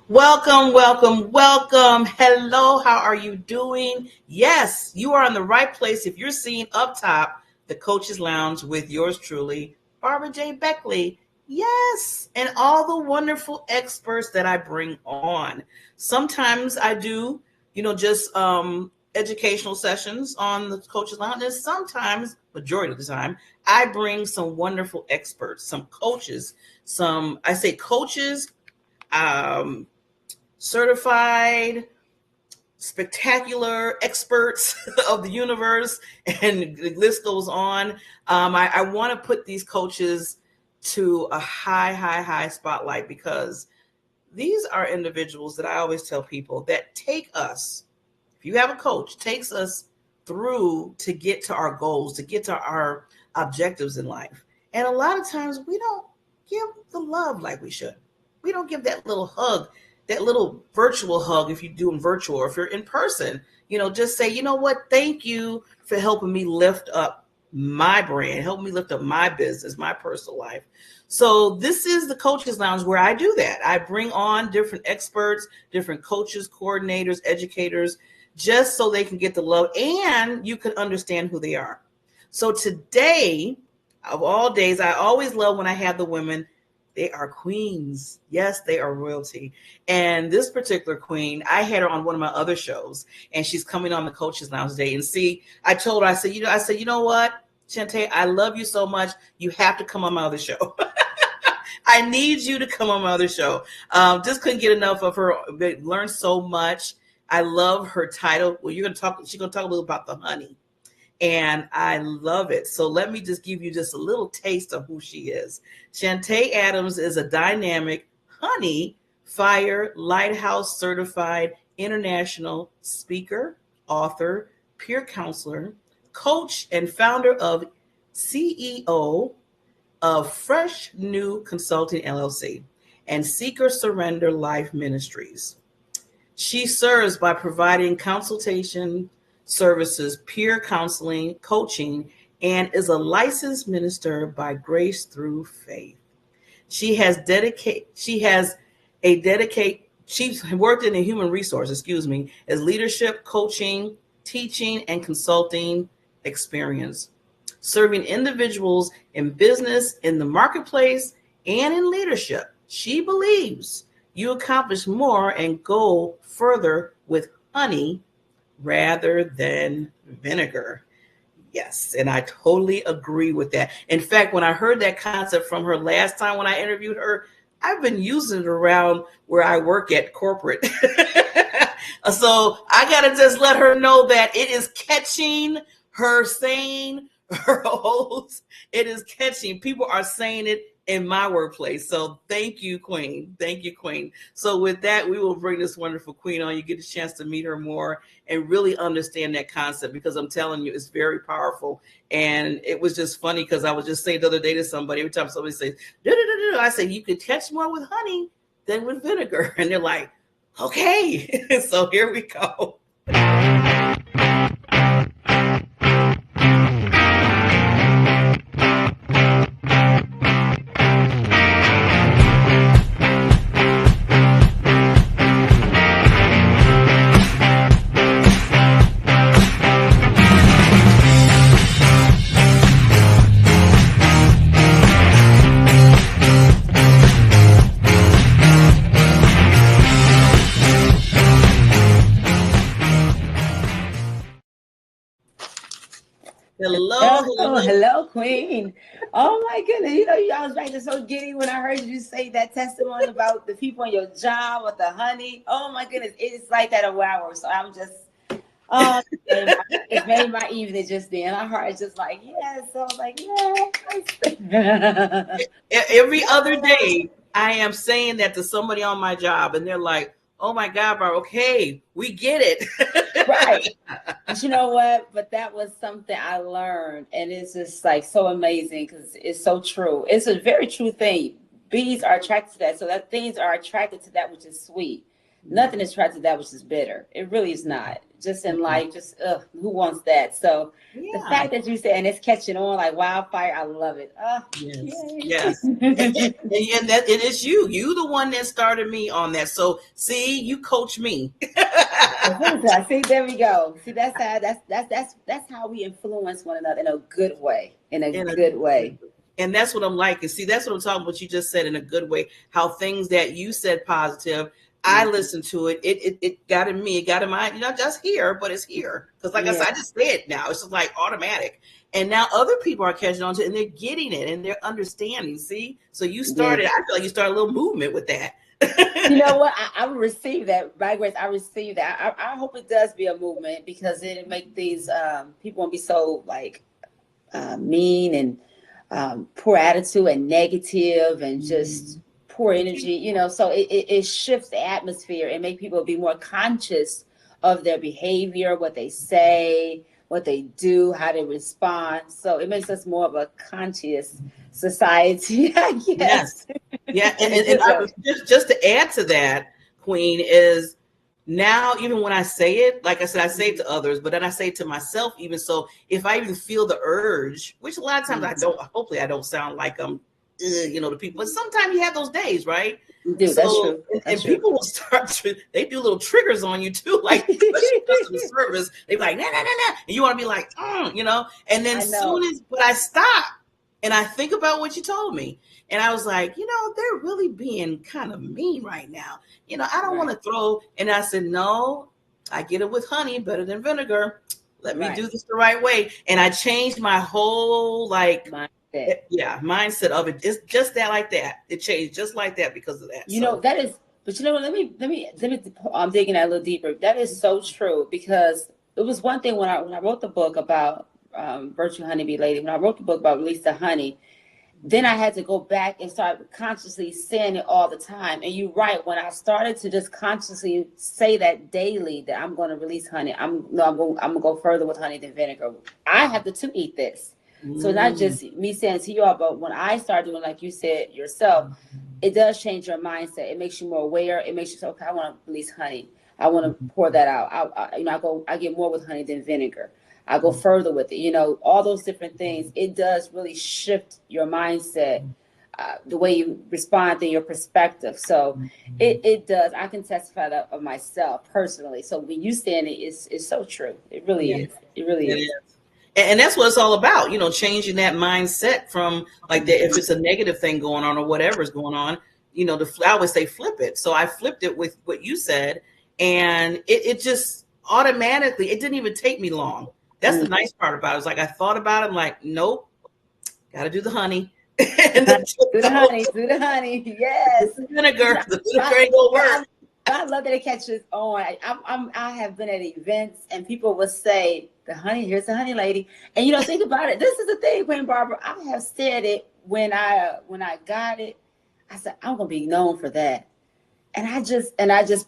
Welcome, welcome, welcome. Hello, how are you doing? Yes, you are in the right place if you're seeing up top the Coaches Lounge with yours truly, Barbara J. Beckley. Yes, and all the wonderful experts that I bring on. Sometimes I do, just educational sessions on the Coaches Lounge, and sometimes, majority of the time, I bring some wonderful experts, some coaches, I say coaches, um, certified, spectacular experts of the universe, and the list goes on. I want to put these coaches to a high, high, high spotlight because these are individuals that I always tell people that take us, if you have a coach, takes us through to get to our goals, to get to our objectives in life. And a lot of times we don't give the love like we should. We don't give that little hug, that little virtual hug if you do them virtual or if you're in person. Just say, you know what, thank you for helping me lift up my brand, help me lift up my business, my personal life. So this is the Coaches Lounge where I do that. I bring on different experts, different coaches, coordinators, educators, just so they can get the love and you can understand who they are. So today, of all days, I always love when I have the women. They are queens. Yes, they are royalty. And this particular queen, I had her on one of my other shows, and she's coming on the Coaches Lounge today. And see, I told her, I said, you know what, Shantay, I love you so much. You have to come on my other show. I need you to come on my other show. Just couldn't get enough of her. Learned so much. I love her title. Well, she's gonna talk a little about the honey. And I love it. So let me just give you just a little taste of who she is. Shantay Adams is a dynamic honey fire lighthouse certified international speaker, author, peer counselor, coach, and founder of CEO of Fresh New Consulting LLC and Seeker Surrender Life Ministries. She serves by providing consultation services, peer counseling, coaching, and is a licensed minister by grace through faith. She's worked in the human resource, as leadership, coaching, teaching, and consulting experience, serving individuals in business, in the marketplace, and in leadership. She believes you accomplish more and go further with honey rather than vinegar. Yes, and I totally agree with that. In fact, when I heard that concept from her last time when I interviewed her, I've been using it around where I work at corporate. So I got to just let her know that it is catching her saying her oaths. It is catching. People are saying it in my workplace. So thank you, Queen. Thank you, Queen. So with that, we will bring this wonderful Queen on. You get a chance to meet her more and really understand that concept because I'm telling you, it's very powerful. And it was just funny because I was just saying the other day to somebody, every time somebody says, I say, you could catch more with honey than with vinegar. And they're like, okay. So here we go. Hello, Oh, hello. hello, Queen. Oh my goodness. I was right so giddy when I heard you say that testimony about the people on your job with the honey. Oh my goodness. It's like that a wow. So I'm just it made my evening just then. My heart is just like, yes. So I was like, yes. Every other day, I am saying that to somebody on my job, and they're like, "Oh my God, Barb, okay, we get it." Right. But you know what? But that was something I learned, and it's just like so amazing because it's so true. It's a very true thing. Bees are attracted to that, so that things are attracted to that which is sweet. Nothing is attracted to that which is bitter. It really is not. Just in life, just who wants that? So the Yeah. fact that you said, and it's catching on like wildfire, I love it. Yes. Yay. Yes. And that it is you the one that started me on that. So see, you coach me. I see. There we go. See, that's how we influence one another in a good way. In a in a good way. And that's what I'm like. And see, that's what I'm talking about. What you just said in a good way. How things that you said positive, I listened to it. It got in me. It got in my, just here, but it's here. Because like I Yeah. said, I just say it now. It's just like automatic. And now other people are catching on to it and they're getting it and they're understanding. See? So you Yeah. started, I feel like you started a little movement with that. You know what? I receive that. By grace, I receive that. I hope it does be a movement because it make these people won't be so like mean and poor attitude and negative and just poor energy, so it shifts the atmosphere and make people be more conscious of their behavior, what they say, what they do, how they respond. So it makes us more of a conscious society, I Yes. guess. Yeah. In a And good I way. was just to add to that, Queen, is now even when I say it, like I said, I say it to others, but then I say it to myself even. So if I even feel the urge, which a lot of times I don't, hopefully I don't sound like I'm to people, but sometimes you have those days, right? Dude, that's So true. and That's true. people will start to, they do little triggers on you too, like especially customer service. They be like, nah, nah, nah, nah. And you want to be like, and then I know. but I stop and I think about what you told me. And I was like, they're really being kind of mean right now. I don't want Right. to throw. And I said, no, I get it with honey better than vinegar. Let me Right. do this the right way. And I changed my whole Mindset. yeah, mindset of it. It's just that like that. It changed just like that because of that. So That is, but you know what? Let me. I'm digging that a little deeper. That is so true because it was one thing when I wrote the book about Virtue Honeybee Lady. When I wrote the book about Release the Honey, then I had to go back and start consciously saying it all the time. And you're right. When I started to just consciously say that daily, that I'm going to release honey, I'm gonna go further with honey than vinegar. I have to eat this. So not mm, just me saying to you all, but when I start doing like you said yourself, it does change your mindset. It makes you more aware. It makes you say, okay, I want to release honey. I want to pour that out. I get more with honey than vinegar. I go further with it. All those different things. It does really shift your mindset, the way you respond to your perspective. So it does. I can testify that of myself personally. So when you stand it, it's so true. It really yeah, is. It really it is. is. And that's what it's all about, changing that mindset from like that. If it's a negative thing going on or whatever is going on, I always say flip it. So I flipped it with what you said, and it just automatically, it didn't even take me long. That's the Mm. nice part about it. It's like I thought about it, I'm like, nope, got to do the honey. And then just Do the go honey, do the honey. Yes. the vinegar. The But, vinegar ain't gonna but, work. I, but I love that it catches on. I have been at events and people will say, "The honey, here's the honey lady." And think about it. This is the thing, Queen Barbara. I have said it when I got it. I said I'm gonna be known for that. And I just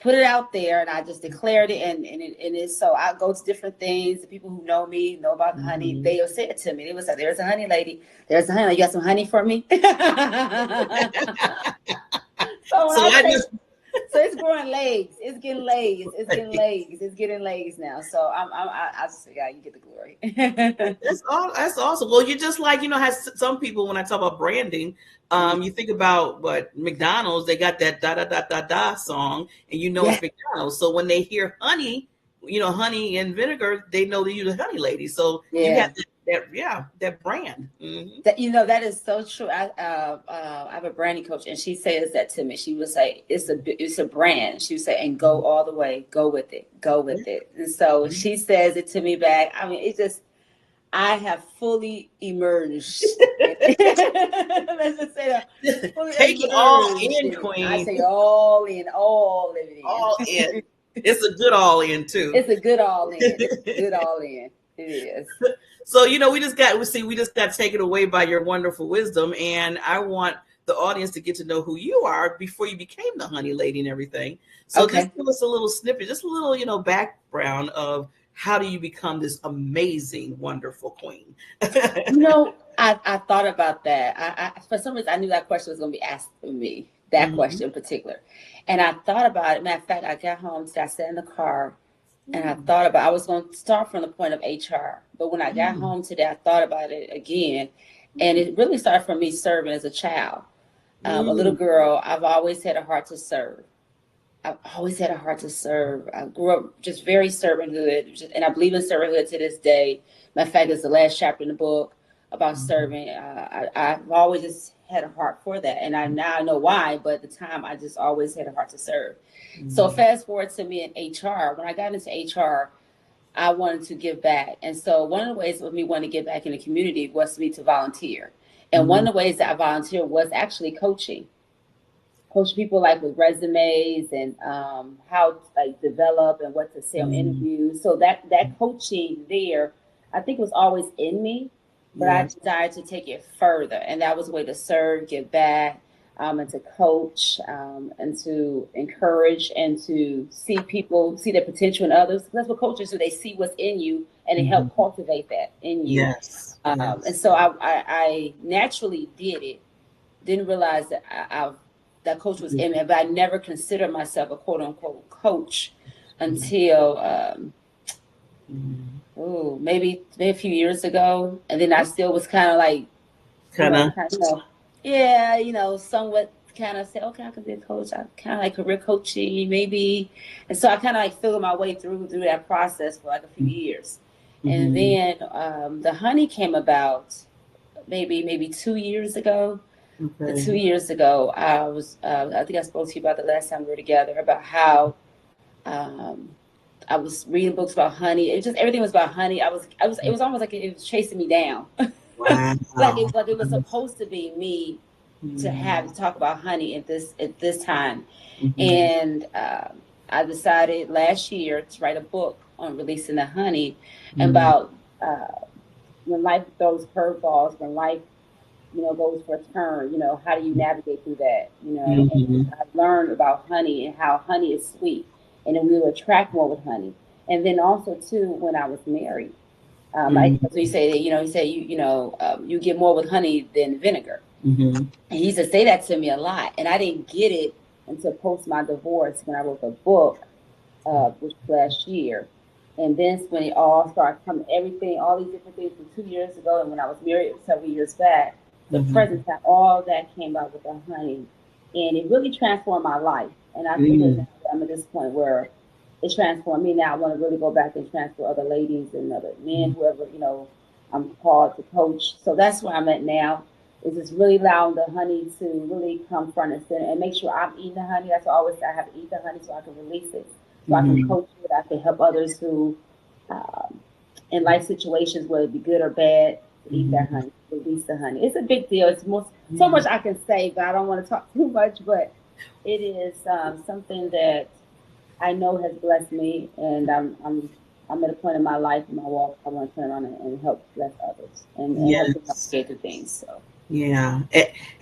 put it out there and I just declared it and it's so I go to different things. The people who know me know about honey. Mhm. They'll say it to me. They will say, "There's a honey lady. There's a honey lady. You got some honey for me?" So when So I I say, just so it's growing legs. It's getting legs. It's getting legs. It's getting legs now. So I just say, God, you get the glory. That's awesome. Well, you're just like, has some people when I talk about branding, you think about what McDonald's, they got that da da da da da song, and Yeah, it's McDonald's. So when they hear honey, honey and vinegar, they know that you're the honey lady. So you have yeah. that brand. Hmm. That is so true. I have a branding coach, and she says that to me. She would say it's a brand. She would say, and go all the way, go with it, go with it. And so she says it to me back. I mean, it just I have fully emerged. Let's just say that fully Take it all emerged in, in it. I Queen. say all in, all living All in. in. It's a good all in too. It's a good all in. It's a good all in. It is. So, we just got taken away by your wonderful wisdom. And I want the audience to get to know who you are before you became the honey lady and everything. So just Okay. give us a little snippet, just a little, background of how do you become this amazing, wonderful queen? I thought about that. For some reason I knew that question was going to be asked of me. that question in particular. And I thought about it. Matter of fact, I got home today, I sat in the car and I thought about, I was going to start from the point of HR. But when I got home today, I thought about it again. And it really started from me serving as a child. A little girl, I've always had a heart to serve. I've always had a heart to serve. I grew up just very servanthood, and I believe in servanthood to this day. Matter of fact, it's the last chapter in the book about serving. I've always just had a heart for that, and I now know why. But at the time, I just always had a heart to serve. So fast forward to me in HR. When I got into HR, I wanted to give back, and so one of the ways of me wanting to give back in the community was for me to volunteer. And one of the ways that I volunteered was actually coaching. Coach people like with resumes and how to like develop and what to say on interviews. So that coaching there, I think was always in me, but I desired to take it further. And that was a way to serve, give back, and to coach, and to encourage and to see people, see the potential in others. That's what coaches do. They see what's in you and they help cultivate that in you. Yes. And so I naturally did it. Didn't realize that that coach was in me, but I never considered myself a quote unquote coach until maybe a few years ago. And then I still was kind of like, somewhat kind of said, okay, I could be a coach. I kind of like career coaching, maybe. And so I kind of like figured my way through that process for like a few years. And then the honey came about maybe 2 years ago. Okay. 2 years ago, I was, I think I spoke to you about the last time we were together about how I was reading books about honey. It just, everything was about honey. It was almost like it was chasing me down. Wow. like it was supposed to be me to talk about honey at this time. And I decided last year to write a book on releasing the honey and about when life throws curveballs, when life goes for a turn, how do you navigate through that, and I learned about honey and how honey is sweet and then we will attract more with honey. And then also too, when I was married, he said, you get more with honey than vinegar. And he used to say that to me a lot. And I didn't get it until post my divorce when I wrote the book, which was last year. And then when it all started coming, all these different things from 2 years ago, and when I was married several years back, the presence that all that came out with the honey, and it really transformed my life. And I feel now that I'm at this point where it transformed me. Now I want to really go back and transfer other ladies and other men, whoever I'm called to coach. So that's where I'm at now. Is just really allowing the honey to really come front and center and make sure I'm eating the honey. That's what I always say. I have to eat the honey so I can release it, so I can coach it. I can help others who, in life situations, whether it be good or bad, to eat that honey, release the honey. It's a big deal. It's so much I can say, but I don't want to talk too much. But it is something that I know has blessed me, and I'm at a point in my life, in my walk, I want to turn around and help bless others and help them navigate through things. So. Yeah.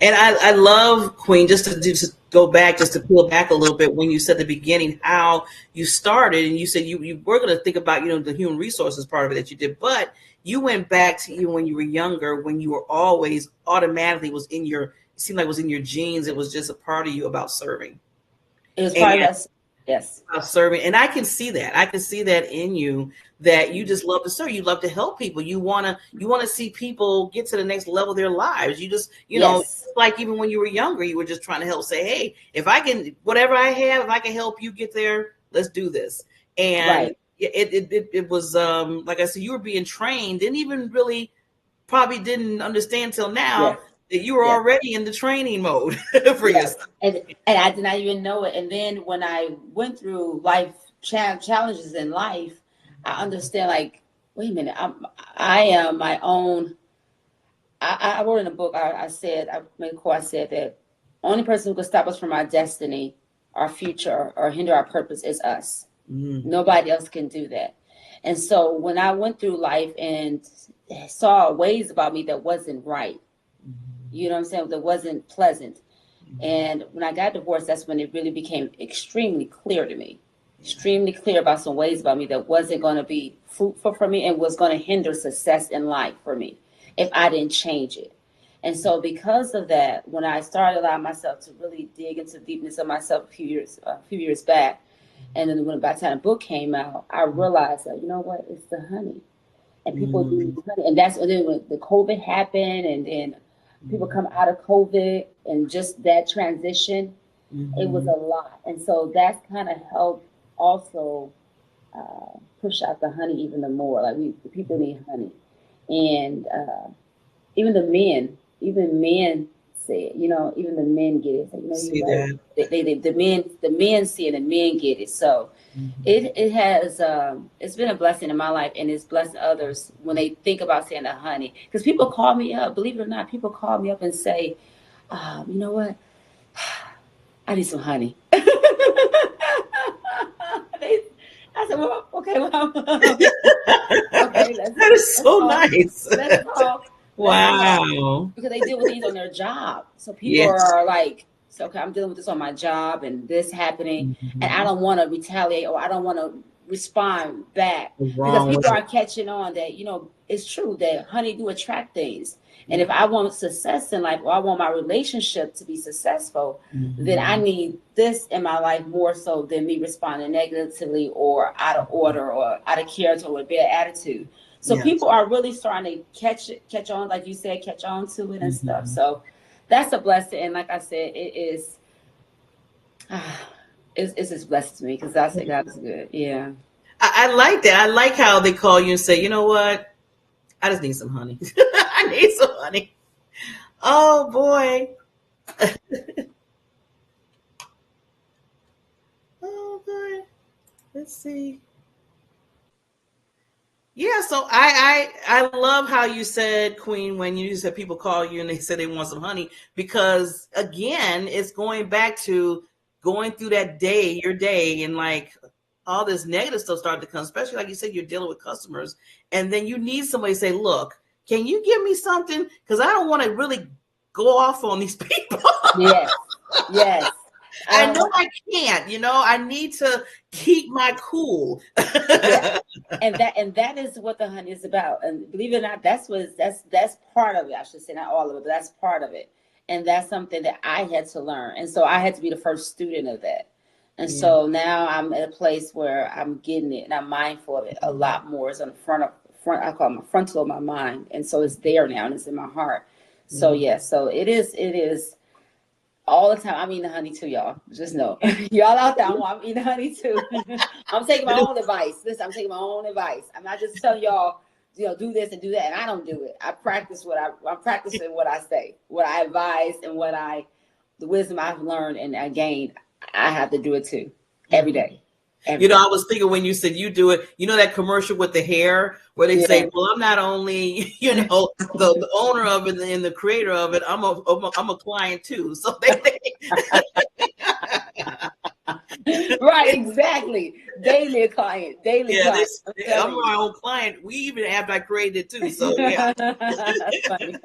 And I love, Queen, just to go back, just to peel back a little bit, when you said at the beginning how you started, and you said you were going to think about, the human resources part of it that you did, but you went back to even when you were younger, when you were always automatically it seemed like it was in your genes. It was just a part of you about serving. It was part of us. Yes. About serving. And I can see that. I can see that in you, that you just love to serve. You love to help people. You want to see people get to the next level of their lives. You just, like even when you were younger, you were just trying to help, say, hey, if I can, whatever I have, if I can help you get there, let's do this. And it was, like I said, you were being trained, probably didn't understand till now that you were already in the training mode for yourself. And I did not even know it. And then when I went through life challenges in life, I understand, like, wait a minute, I am my own. I wrote in a book, I said that only person who could stop us from our destiny, our future, or hinder our purpose is us. Nobody else can do that. And so when I went through life and saw ways about me that wasn't right, you know what I'm saying, that wasn't pleasant. And when I got divorced, that's when it really became extremely clear to me, extremely clear about some ways about me that wasn't going to be fruitful for me and was going to hinder success in life for me if I didn't change it. And so because of that, when I started allowing myself to really dig into the deepness of myself a few years back, and then when by the time the book came out, I realized that, you know what, it's the honey. And people Mm-hmm. need honey. And then when the COVID happened, and then people come out of COVID, and just that transition, it was Mm-hmm. a lot. And so that's kind of helped also push out the honey even the more. Like the people need honey. And even men say it, even the men get it. So, See you're right. that? The men see it, and men get it. So Mm-hmm. it has it's been a blessing in my life, and it's blessed others when they think about saying the honey. Because people call me up, believe it or not, people call me up and say, you know what? I need some honey. I said, well, okay, well, okay, That is let's so talk. nice. Let's talk. Let's talk. Wow. Because they deal with things on their job. So people Yes. are like, so okay, I'm dealing with this on my job and this happening, and I Mm-hmm. don't want to retaliate, or I don't want to respond back, What's because wrong with people it? are catching on that, it's true that honey do attract things. And if I want success in life, or I want my relationship to be successful, then I Mm-hmm. need this in my life more so than me responding negatively or out of order or out of character or with bad attitude. So Yes. people are really starting to catch on, like you said, catch on to it and stuff. Mm-hmm. So that's a blessing. And like I said, it is, it's just blessed to me, because I say God is good. Yeah. I like that. I like how they call you and say, you know what? I just need some honey. I need some honey. Oh boy. Oh boy. Let's see. Yeah, so I love how you said, Queen, when you said people call you and they said they want some honey, because again, it's going back to going through that day, your day, and like all this negative stuff started to come, especially like you said, you're dealing with customers, and then you need somebody to say, look, can you give me something? Because I don't want to really go off on these people. Yes. Yes. I I don't know want. I can't, I need to keep my cool. Yeah. And that is what the honey is about. And believe it or not, that's part of it. I should say not all of it, but that's part of it. And that's something that I had to learn. And so I had to be the first student of that. And Yeah. so now I'm at a place where I'm getting it, and I'm mindful of it a lot more. It's on the front, I call it my frontal of my mind. And so it's there now, and it's in my heart. So Mhm. yeah, so it is all the time. I'm eating honey too, y'all. Just know, y'all out there, I'm eating honey too. I'm taking my own advice. Listen, I'm taking my own advice. I'm not just telling y'all, do this and do that, and I don't do it. I practice I'm practicing what I say, what I advise, and the wisdom I've learned and I gained. I have to do it too, every Mhm. day, every I day. was thinking when you said you do it, that commercial with the hair where they Yeah. say, well, I'm not only, the owner of it and the creator of it, I'm a client too. So Right, exactly. Daily yeah, client. I'm I'm telling you. my own client. We even have I created it too. So yeah. That's funny.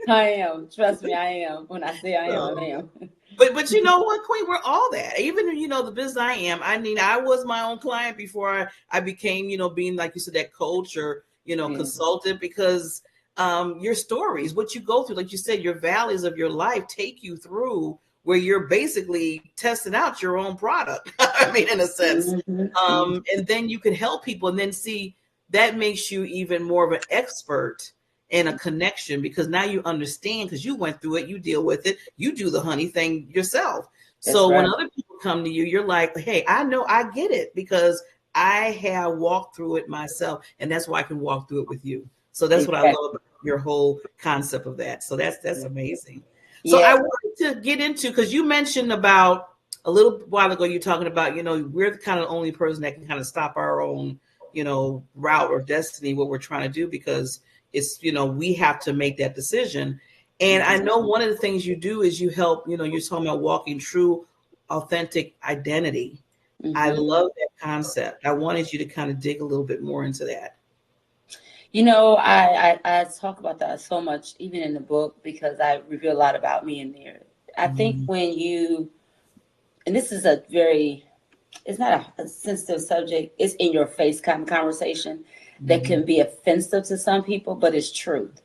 I am. Trust me, I am. When I say I am, I So, am. but you know what, Queen, we're all that. Even the business I am. I mean, I was my own client before I became, being like you said, that coach or Yeah, consultant, because your stories, what you go through, like you said, your valleys of your life take you through where you're basically testing out your own product. I mean, in a sense, hmm and then you can help people, and then see that makes you even more of an expert and a connection, because now you understand, because you went through it, you deal with it, you do the honey thing yourself. that's So when right. other people come to you, you're like, hey, I know, I get it, because I have walked through it myself, and that's why I can walk through it with you. So that's what I love Exactly. about your whole concept of that. So that's amazing. So Yeah. I wanted to get into, because you mentioned about a little while ago, you're talking about, we're the kind of only person that can kind of stop our own, route or destiny, what we're trying to do, because it's, we have to make that decision. And I hmm know one of the things you do is you help, you're talking about walking true, authentic identity. I hmm love that concept. I wanted you to kind of dig a little bit more into that. I talk about that so much, even in the book, because I reveal a lot about me in there. I think Mhm. when and this is it's not a sensitive subject, it's in your face kind of conversation that Mhm. can be offensive to some people, but it's truth.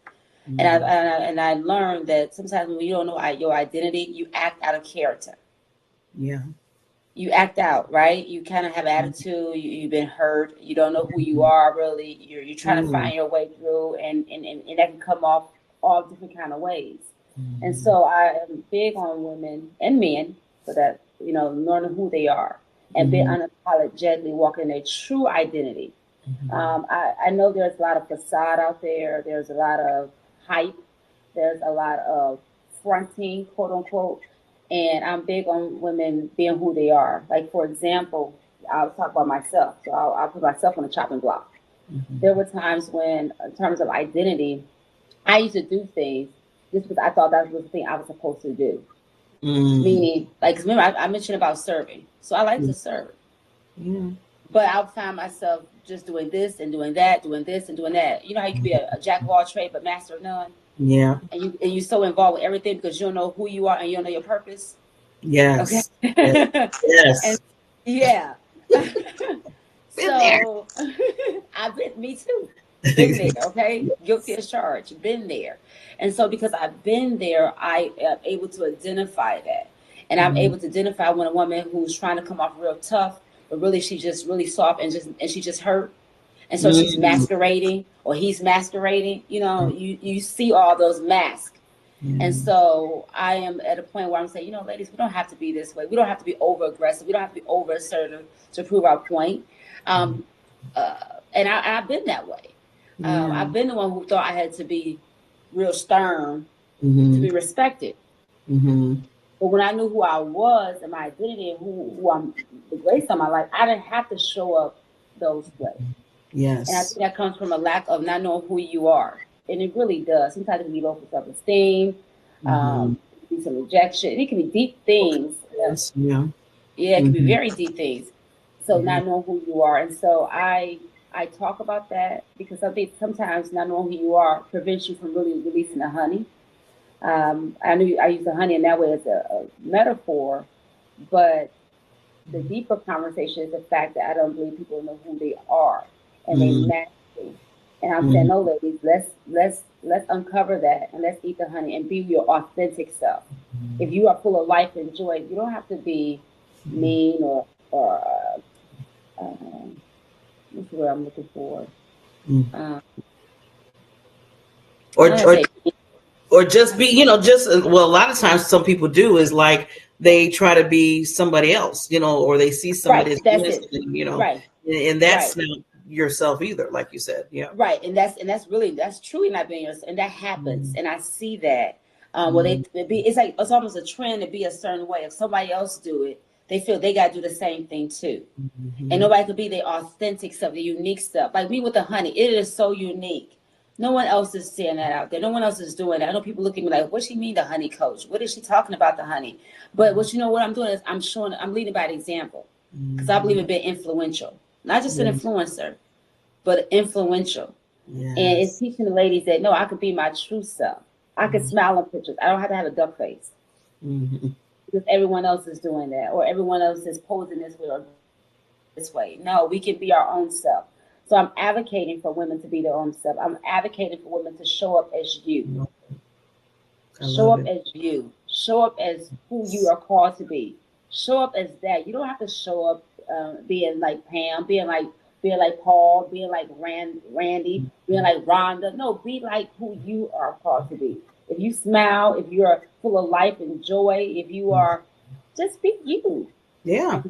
And I, Mm-hmm. and I learned that sometimes when you don't know your identity, you act out of character. Yeah. You act out, right? You kind of have attitude. You've been hurt. You don't know who you are really. You're trying to Mm-hmm. find your way through, and that can come off all different kind of ways. And Mm-hmm. so I am big on women and men, so that learning who they are and being Mm-hmm. unapologetically walking their true identity. I know there's a lot of facade out there. There's a lot of hype. There's a lot of fronting, quote unquote. And I'm big on women being who they are. Like, for example, I'll talk about myself. So I'll put myself on the chopping block. Mm-hmm. There were times when, in terms of identity, I used to do things just because I thought that was the thing I was supposed to do. Mm-hmm. Meaning, like, 'cause remember, I mentioned about serving. So I like to serve. Yeah. But I'll find myself just doing this and doing that, doing this and doing that. You know how you can be a jack of all trades but master of none, Yeah. and you're so involved with everything because you don't know who you are and you don't know your purpose. Okay, Yes. Yes. and Yes. yeah, Been there. so I've been me too. Been there, okay? Guilty as charged. Been there, and so because I've been there, I am able to identify that, and I'm Mhm. able to identify when a woman who's trying to come off real tough, but really she's just really soft and she just hurt, and so she's Mm. masquerading or he's masquerading. You see all those masks. And Yeah. so I am at a point where I'm saying, ladies, we don't have to be this way. We don't have to be over aggressive. We don't have to be over assertive to prove our point. Um, uh, and I've been that way. Yeah. I've been the one who thought I had to be real stern to Mm-hmm. be respected. Mm-hmm. But when I knew who I was and my identity and who I'm, the grace of my life, I didn't have to show up those ways. And I Yes. think that comes from a lack of not knowing who you are. And it really does. Sometimes it can be low self esteem, Mm-hmm. it can be some rejection. It can be deep things. Yes. Yeah. Yeah, it can be Mm-hmm. very deep things. So Yeah. not knowing who you are. And so I talk about that because I think sometimes not knowing who you are prevents you from really releasing the honey. I knew I use the honey in that way as a metaphor, but the deeper conversation is the fact that I don't believe people know who they are and they Mm-hmm. match me. And I'm saying, Mm-hmm. no, ladies, let's uncover that and let's eat the honey and be your authentic self. If you are full of life and joy, you don't have to be mean or what's the word I'm looking for? Mm-hmm. Um, I Or don't or say or just be, just well, a lot of times some people do is like they try to be somebody else, or they see somebody right. that's That's doing it. something, Right. and Right. that's not yourself either, like you said. Yeah. Right, and that's truly not being yours, and that happens, Mm-hmm. and I see that. Well, Mm-hmm. it's like it's almost a trend to be a certain way. If somebody else do it, they feel they got to do the same thing too, and Mm-hmm. nobody could be their authentic stuff, the unique stuff. Like me with the honey, it is so unique. No one else is seeing that out there. No one else is doing that. I know people look at me like, "What she mean, the honey coach? What is she talking about, the honey?" But what I'm doing is I'm leading by example because I believe Mm-hmm. in being influential, not just an Yes. influencer, but influential. And it's Yes. teaching the ladies that no, I could be my true self. I could smile in pictures. I don't have to have a duck face Mm-hmm. because everyone else is doing that or everyone else is posing this way or this way. No, we can be our own self. So I'm advocating for women to be their own self. I'm advocating for women to show up as you. I Show love up it. as you. Show up as who you are called to be. Show up as that. You don't have to show up being like Pam, being like Paul, being like Randy, being like Rhonda. No, be like who you are called to be. If you smile, if you are full of life and joy, if you are, just be you. Yeah.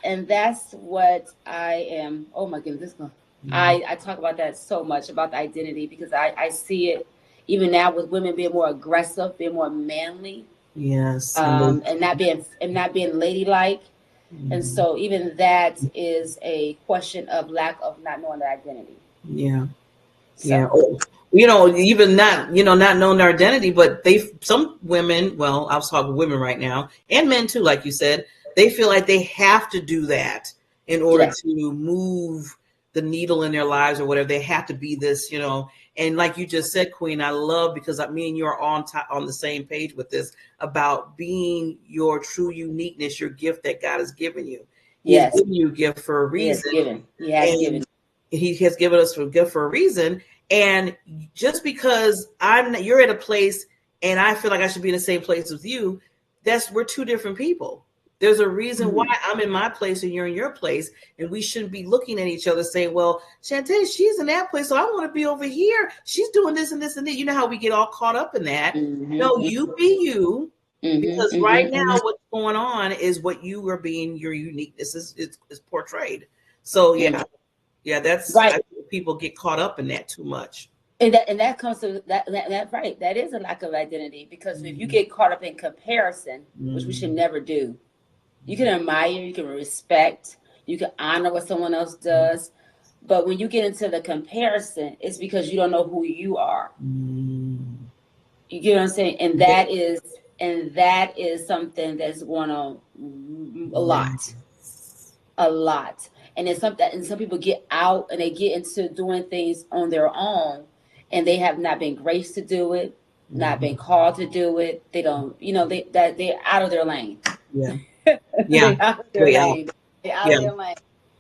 And that's what I am. Oh my goodness, this one. I talk about that so much about the identity because I see it even now with women being more aggressive, being more manly, Yes. And they. and not being ladylike. And Mhm. so even that is a question of lack of not knowing their identity. Yeah. Yeah. So Oh, even not, not knowing their identity, but some women, well, I was talking women right now, and men too, like you said, they feel like they have to do that in order yeah, to move the needle in their lives or whatever. They have to be this, and like you just said, Queen, I love because me and you are on the same page with this about being your true uniqueness, your gift that God has given you. He has yes, given you a gift for a he has reason, given. He has and given. he has given us a gift for a reason, And just because you're at a place and I feel like I should be in the same place with you, we're two different people. There's a reason why I'm in my place and you're in your place, and we shouldn't be looking at each other saying, well, Shantay, she's in that place, so I want to be over here. She's doing this and this and that. You know how we get all caught up in that. No, you be you, because right now what's going on is what you are being, your uniqueness is portrayed. So that's right. People get caught up in that too much. And that comes to that right. That is a lack of identity, because if you get caught up in comparison, which we should never do, you can admire, you can respect, you can honor what someone else does. But when you get into the comparison, it's because you don't know who you are. You get what I'm saying? And that is something that's going on a lot. And it's something, and some people get out and they get into doing things on their own, and they have not been graced to do it, not been called to do it. They don't, they're out of their lane. Yeah. They're out of their lane. They're out of their lane.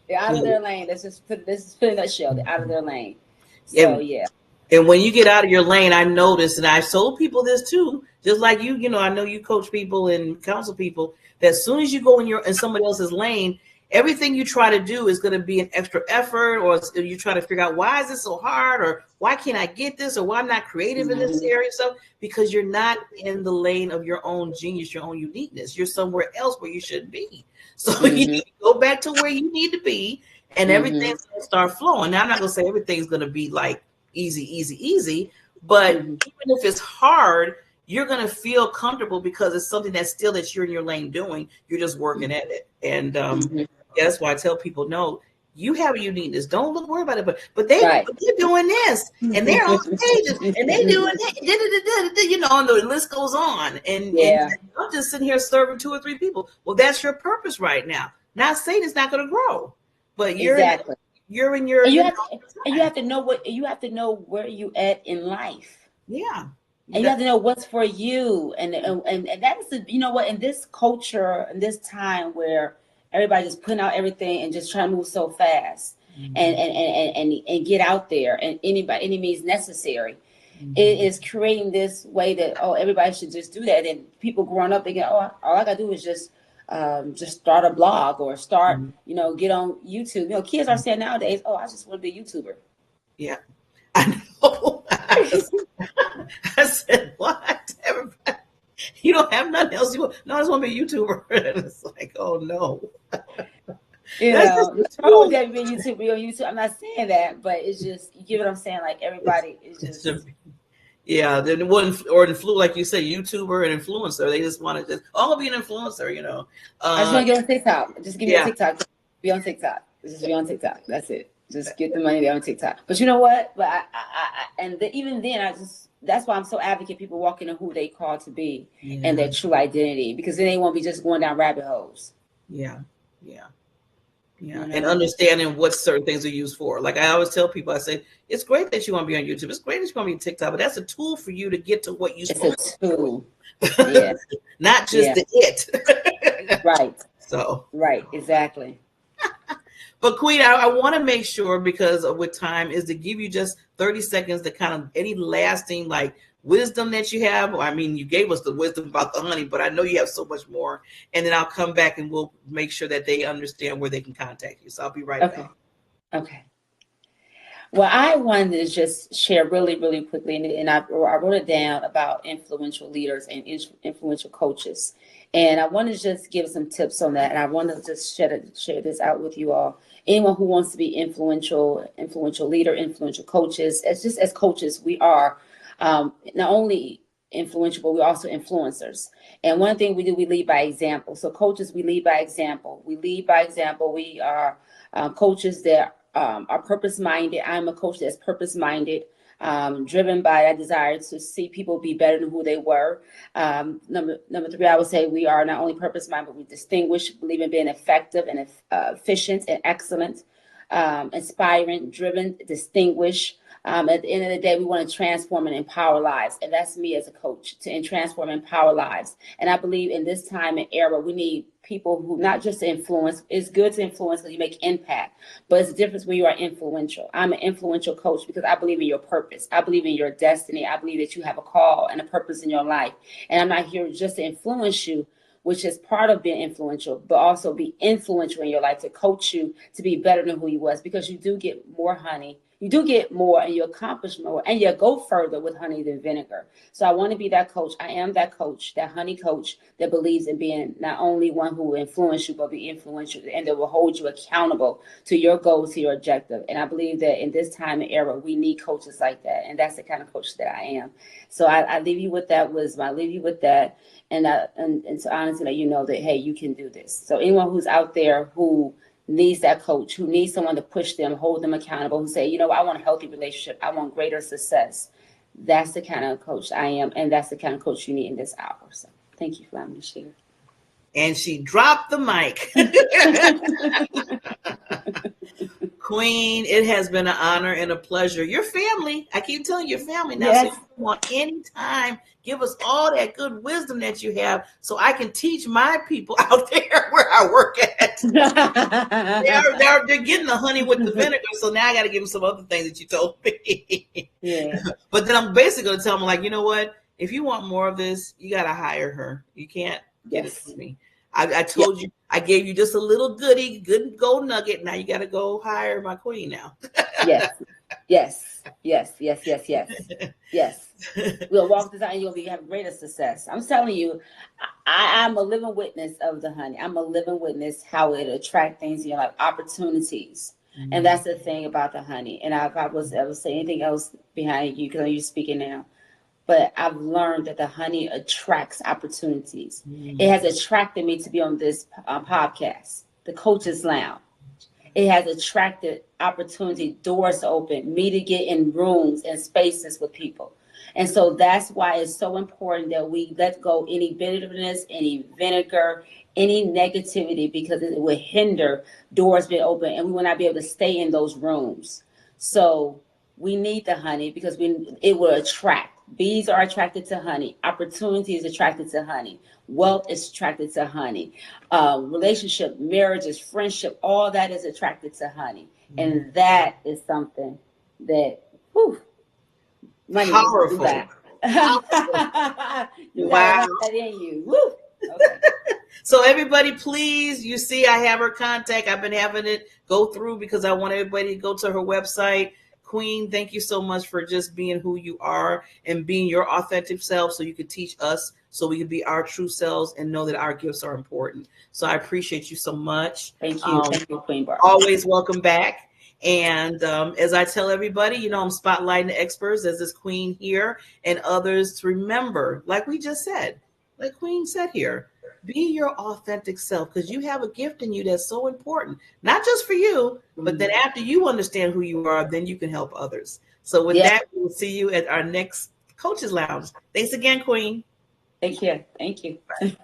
They're out of their lane. Let's just put this in a nutshell. They're out of their lane. So yeah. And when you get out of your lane, I noticed, and I've told people this too, just like you, I know you coach people and counsel people, that as soon as you go in somebody else's lane, everything you try to do is going to be an extra effort, or you try to figure out, why is this so hard, or why can't I get this, or why I'm not creative in this area. So because you're not in the lane of your own genius, your own uniqueness, you're somewhere else where you should be. So you need to go back to where you need to be, and everything's going to start flowing. Now, I'm not going to say everything's going to be like easy, but even if it's hard, you're going to feel comfortable because it's something that's you're in your lane doing. You're just working at it. And that's why I tell people, no, you have a uniqueness. Don't worry about it. But they're doing this, and they're on stages, and they're doing that, and the list goes on. And I'm just sitting here serving 2 or 3 people. Well, that's your purpose right now. Not saying it's not going to grow, but you're in your. And you have to know where you at in life. Yeah. And you have to know what's for you, and that is in this culture, in this time where everybody just putting out everything and just trying to move so fast and get out there, and by any means necessary, it is creating this way that everybody should just do that. And people growing up thinking, all I gotta do is just start a blog or start get on YouTube. Kids are saying nowadays, I just want to be a YouTuber. Yeah, I know. I said, what? Everybody, you don't have nothing else. No, I just want to be a YouTuber. And it's like, oh no. It's wrong with that being YouTuber. I'm not saying that, but it's just, you get what I'm saying? Like, everybody is just. Then like you say, YouTuber and influencer. They just want to I'll be an influencer, I just want to get on TikTok. Just give me a TikTok. Be on TikTok. Just be on TikTok. That's it. Just get the money there on TikTok. But you know what? But even then, that's why I'm so advocate people walking in who they call to be and their true identity, because then they won't be just going down rabbit holes. Yeah. And understanding what certain things are used for. Like I always tell people, I say, it's great that you want to be on YouTube. It's great that you want to be on TikTok, but that's a tool for you to get to what you're supposed to do. Yeah. Not just the it. Right. So. Right. Exactly. But Queen, I want to make sure, because with time, is to give you just 30 seconds to kind of any lasting wisdom that you have. I mean, you gave us the wisdom about the honey, but I know you have so much more. And then I'll come back and we'll make sure that they understand where they can contact you. So I'll be right back. Okay. Well, I wanted to just share really, really quickly, and I wrote it down about influential leaders and influential coaches. And I want to just give some tips on that. And I want to just share this out with you all. Anyone who wants to be influential leader, influential coaches, as coaches, we are not only influential, but we're also influencers. And one thing we do, we lead by example. So coaches, we lead by example. We are coaches that are purpose-minded. I'm a coach that's purpose-minded, driven by a desire to see people be better than who they were. Number 3, I would say we are not only purpose-minded, but we distinguish, believe in being effective and efficient and excellent, inspiring, driven, distinguish. At the end of the day, we want to transform and empower lives. And that's me as a coach, to transform and empower lives. And I believe in this time and era, we need people who not just influence. It's good to influence because you make impact, but it's a difference when you are influential. I'm an influential coach because I believe in your purpose. I believe in your destiny. I believe that you have a call and a purpose in your life. And I'm not here just to influence you, which is part of being influential, but also be influential in your life to coach you to be better than who you was, because you do get more honey. You do get more and you accomplish more and you go further with honey than vinegar. So I want to be that coach. I am that coach, that honey coach that believes in being not only one who will influence you, but be influential and that will hold you accountable to your goals, to your objective. And I believe that in this time and era, we need coaches like that. And that's the kind of coach that I am. So I leave you with that wisdom. I leave you with that. And to honestly let you know that, hey, you can do this. So anyone who's out there who needs that coach, who needs someone to push them, hold them accountable, who say, I want a healthy relationship, I want greater success. That's the kind of coach I am, and that's the kind of coach you need in this hour. So thank you for letting me share. And she dropped the mic. Queen, it has been an honor and a pleasure. Your family, I keep telling you, your family now. Yes. So if you want any time, give us all that good wisdom that you have so I can teach my people out there where I work at. they're getting the honey with the vinegar, so now I got to give them some other things that you told me. Yeah. But then I'm basically going to tell them, like, you know what? If you want more of this, you got to hire her. You can't get it from me. I told you, I gave you just a little goodie, good gold nugget. Now you got to go hire my queen now. Yes. We'll walk this out and you'll have greater success. I'm telling you, I'm a living witness of the honey. I'm a living witness how it attracts things in your life, opportunities. Mm-hmm. And that's the thing about the honey. And if I was ever say anything else behind you, because you're speaking now, but I've learned that the honey attracts opportunities. Mm. It has attracted me to be on this podcast, the Coach's Lounge. It has attracted opportunity, doors to open, me to get in rooms and spaces with people. And so that's why it's so important that we let go any bitterness, any vinegar, any negativity, because it will hinder doors being open and we will not be able to stay in those rooms. So we need the honey because it will attract. Bees are attracted to honey. Opportunity is attracted to honey. Wealth is attracted to honey. Relationship, marriages, friendship, all that is attracted to honey. Mm-hmm. And that is something that, money powerful. Do that. You wow. Have that in you. Woo. Okay. So everybody, please, you see I have her contact. I've been having it go through because I want everybody to go to her website. Queen, thank you so much for just being who you are and being your authentic self so you can teach us so we can be our true selves and know that our gifts are important. So I appreciate you so much. Thank you. Thank you, Queen Barbara. Always welcome back. And as I tell everybody, I'm spotlighting the experts as this Queen here and others to remember, like we just said, like Queen said here, be your authentic self because you have a gift in you that's so important, not just for you, but then after you understand who you are, then you can help others. So with that, we'll see you at our next Coaches Lounge. Thanks again, Queen. Take care. Thank you. Bye.